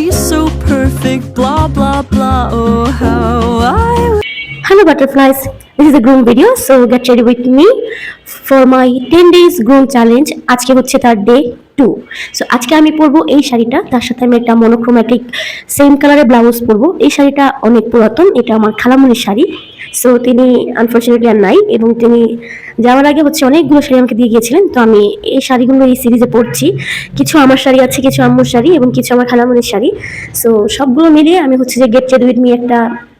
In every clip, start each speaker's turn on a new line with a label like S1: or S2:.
S1: she's so perfect, blah blah blah. Oh, how I.
S2: Hello butterflies, this is a groom video, so get ready with me for my 10 days groom challenge. আজকে হচ্ছে তার day 2। So আজকে আমি পরবো এই শাড়িটা, তার সাথে আমি একটা মনোক্রোম্যাটিক সেম কালারের ব্লাউজ পরবো। এই শাড়িটা অনেক পুরাতন, এটা আমার খালামণির শাড়ি। সো তিনি আনফর্চুনেটলি আর নাই, এবং তিনি যাওয়ার আগে হচ্ছে অনেকগুলো শাড়ি আমাকে দিয়ে গিয়েছিলেন। তো আমি এই শাড়িগুলো এই সিরিজে পরছি। কিছু আমার শাড়ি আছে, কিছু আম্মুর শাড়ি, এবং কিছু আমার খালামণির শাড়ি। সো সবগুলো মিলিয়ে আমি হচ্ছে যে গেট রেডি উইথ মি একটা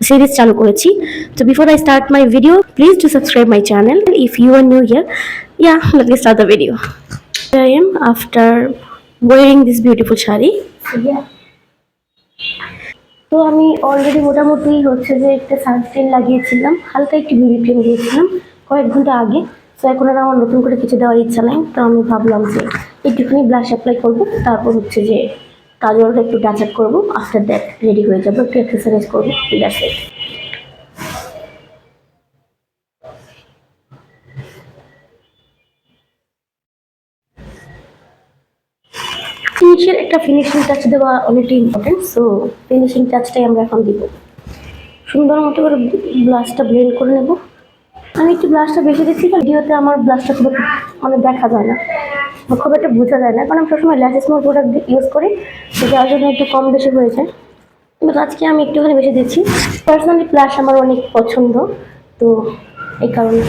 S2: সিরিজ চালু করেছি। So before I start my video, please do subscribe my channel if you are new here. Yeah, let me start the video. Here I am after wearing this beautiful shari. So yeah. তো আমি already মোটামুটি হচ্ছে যে একটা sunscreen লাগিয়েছিলাম, হালকা একটু বিবি cream দিয়েছিলাম কয়েক ঘন্টা আগে। তো এখন আর আমার নতুন করে কিছু দেওয়ার ইচ্ছা নাই, তো আমি ভাবলাম যে একটুখানি ব্লাশ অ্যাপ্লাই করবো, তারপর হচ্ছে যে কাজলটা একটু টাচ আপ করবো। আফটার দ্যাট রেডি হয়ে যাবো, একটু এক্সারসাইজ করবো, দ্যাটস ইট। জিনিসের একটা ফিনিশিং টাচ দেওয়া অনেকটাই ইম্পর্টেন্ট। সো ফিনিশিং টাচটাই আমরা এখন দিব। সুন্দর মতো করে ব্লাশটা ব্লেন্ড করে নেব। আমি একটু ব্লাশটা বেশি দিচ্ছি, ভিডিওতে আমার ব্লাশটা খুব মানে দেখা যায় না, খুব একটা বোঝা যায় না, কারণ আমি সবসময় ল্যাশ স্মল প্রোডাক্ট ইউজ করি, যার জন্য একটু কম বেশি হয়ে যায়। কিন্তু আজকে আমি একটুখানি বেশি দিচ্ছি। পার্সোনালি ব্লাশ আমার অনেক পছন্দ, তো এই কারণে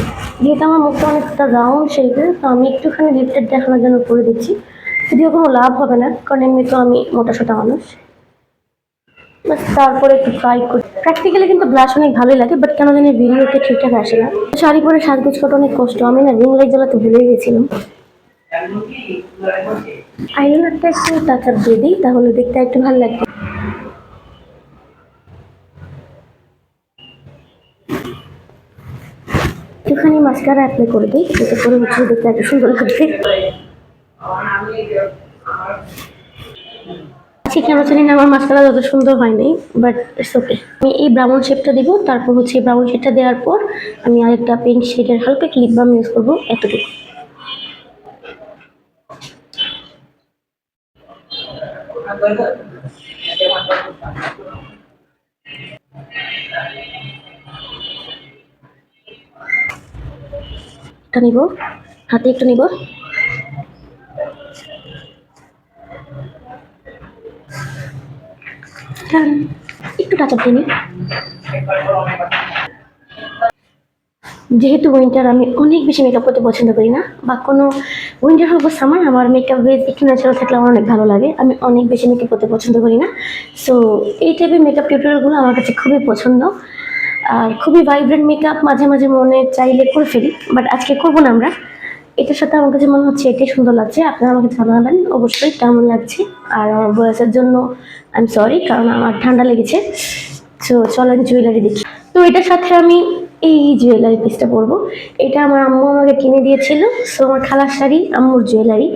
S2: যেহেতু আমার মুখটা অনেকটা রাউন্ড শেপের, তো আমি একটুখানি লিফটেড দেখানোর জন্য করে দিচ্ছি। যদিও কোনো লাভ হবে না, কারণ এমনি তো আমি মোটা সোটা মানুষ। বাস তারপরে একটু ট্রাই করি। প্র্যাকটিক্যালি কিন্তু ব্লাশ অনেক ভালোই লাগে, বাট কেন জানি ভিডিওতে ঠিকঠাক আসে না। শাড়ি পরে সাজগোজ করা অনেক কষ্ট। আমি না রিং লাইট জ্বালাতে ভুলে গেছিলাম। আইলাইনারটা একটু টাচ আপ দিয়ে দিই, তাহলে দেখতে একটু ভালো লাগবে। একটুখানি মাস্কারা অ্যাপ্লাই করে দিই, এতে করে হচ্ছে দেখতে এত সুন্দর লাগবে। আজকে কেন জানি না আমার মাস্কারা যত সুন্দর হয়নি, বাট ইটস ওকে। আমি এই ব্রাউন শেপটা দিব, তারপর হচ্ছে এই ব্রাউন শেপটা দেওয়ার পর আমি আরেকটা পিঙ্ক শেডের হালকা লিপ বাম ইউজ করবো, এতটুকু। একটা নিব, হাতে একটু নিব। একটু টাচ আপ দিই। যেহেতু উইন্টার, আমি অনেক বেশি মেকআপ করতে পছন্দ করি না, বা কোনো উইন্টার হোক বা সামার, আমার মেকআপ বেস একটু ন্যাচারাল থাকলে আমার অনেক ভালো লাগে। আমি অনেক বেশি মেকআপ করতে পছন্দ করি না। সো এই টাইপের মেকআপ টিউটোরিয়ালগুলো আমার কাছে খুবই পছন্দ। আর খুবই ভাইব্রেন্ট মেকআপ মাঝে মাঝে মনে চাইলে করে ফেলি, বাট আজকে করবো না আমরা। এটার সাথে আমার কাছে মনে হচ্ছে এটাই সুন্দর লাগছে। আপনারা আমাকে জানাবেন অবশ্যই কেমন লাগছে। আর আমার বয়সের জন্য আই এম সরি, কারণ আমার ঠান্ডা লেগেছে। সো চলেন জুয়েলারি দেখি। তো এটার সাথে আমি এই জুয়েলারি পিসটা পরবো। এটা আমার আম্মু আমাকে কিনে দিয়েছিল। সো আমার খালার শাড়ি, আম্মুর জুয়েলারি।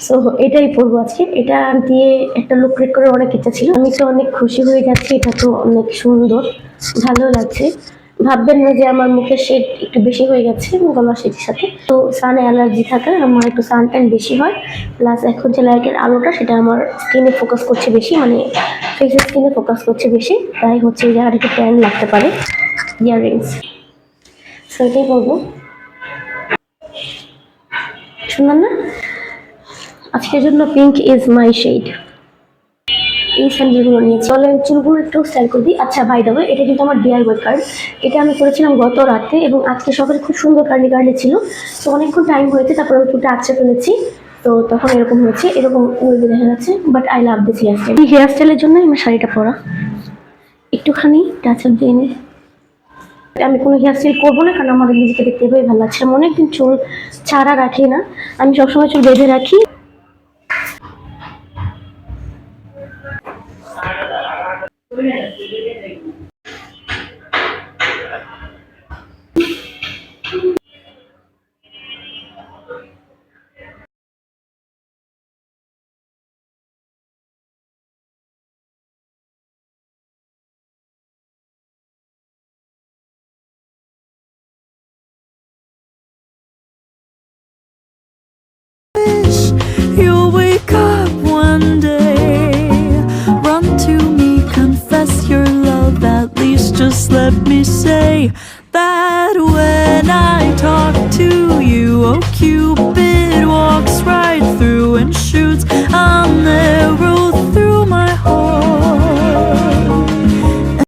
S2: সো এটাই পরবো আজকে। এটা দিয়ে একটা লুক ক্রিয়েট করার অনেক ইচ্ছা ছিল। আমি তো অনেক খুশি হয়ে যাচ্ছি, এটা তো অনেক সুন্দর, ভালো লাগছে। ভাববেন না যে আমার মুখের শেড একটু বেশি হয়ে গেছে গলার শেডের সাথে। তো সান অ্যালার্জি থাকে, আমার একটু সান ট্যান বেশি হয়। প্লাস এখন যে লাইটের আলোটা সেটা আমার স্কিনে ফোকাস করছে বেশি, মানে ফেসের স্কিনে ফোকাস করছে বেশি, তাই হচ্ছে এই জায়গাটা একটু ট্যান লাগতে পারে। ইয়াররিংস, সো এটাই বলবো। শুনলাম না, আজকের জন্য পিঙ্ক ইজ মাই শেড। এই স্যান্ডেলগুলো নিয়ে চলেন চুলগুলো একটু স্টাইল করে দিই। আচ্ছা, বাই দ্য ওয়ে, এটা কিন্তু আমার ডিআইওয়াই কার্ড। এটা আমি করেছিলাম গত রাতে, এবং আজকে সকালে খুব সুন্দর কার্লি কার্লি ছিল। তো অনেকক্ষণ টাইম হয়েছে, তারপরে আমি চুলটা আঁচড়ে ফেলেছি। তো তখন এরকম হয়েছে, এরকম উল্টে দেখা যাচ্ছে, but I love this hairstyle. এই হেয়ার স্টাইলের জন্য আমার শাড়িটা পরা। একটুখানি টাচ আপ দিয়ে নিই। আমি কোনো হেয়ার স্টাইল করবো না, কারণ আমাদের নিজেকে দেখতে এভাবেই ভালো লাগছে। আমি অনেকদিন চুল ছাড়া রাখি না, আমি সবসময় চুল বেঁধে রাখি।
S1: let me say that when I talk to you,